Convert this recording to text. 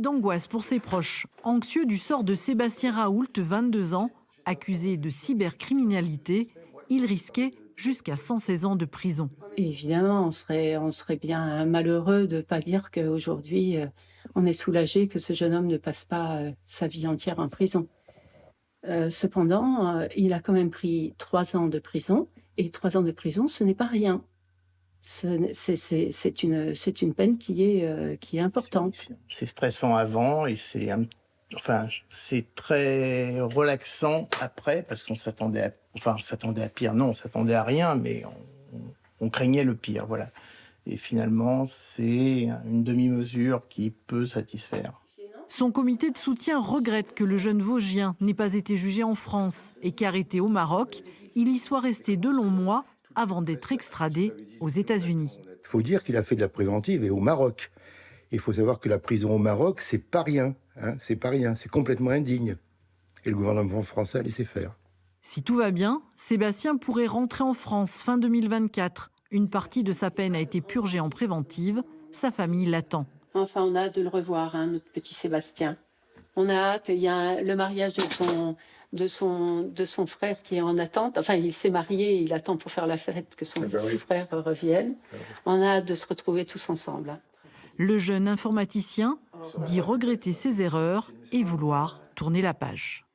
d'angoisse pour ses proches, anxieux du sort de Sébastien Raoult, 22 ans, accusé de cybercriminalité. Il risquait jusqu'à 116 ans de prison. Et évidemment, on serait bien malheureux de ne pas dire qu'aujourd'hui, on est soulagé que ce jeune homme ne passe pas sa vie entière en prison. Cependant, il a quand même pris 3 ans de prison, et 3 ans de prison, ce n'est pas rien. C'est une peine qui est importante. C'est stressant avant et c'est très relaxant après parce qu'on s'attendait à pire. Non, on s'attendait à rien, mais on craignait le pire, voilà. Et finalement, c'est une demi-mesure qui peut satisfaire. Son comité de soutien regrette que le jeune Vosgien n'ait pas été jugé en France et qu'arrêté au Maroc, il y soit resté de longs mois avant d'être extradé aux États-Unis. Il faut dire qu'il a fait de la préventive et au Maroc. Il faut savoir que la prison au Maroc, c'est pas rien. C'est pas rien, c'est complètement indigne. Et le gouvernement français a laissé faire. Si tout va bien, Sébastien pourrait rentrer en France fin 2024. Une partie de sa peine a été purgée en préventive. Sa famille l'attend. Enfin, on a hâte de le revoir, notre petit Sébastien. On a hâte, il y a le mariage de son frère qui est en attente. Enfin, il s'est marié, il attend pour faire la fête que son frère revienne. On a hâte de se retrouver tous ensemble. Le jeune informaticien dit regretter ses erreurs et vouloir tourner la page.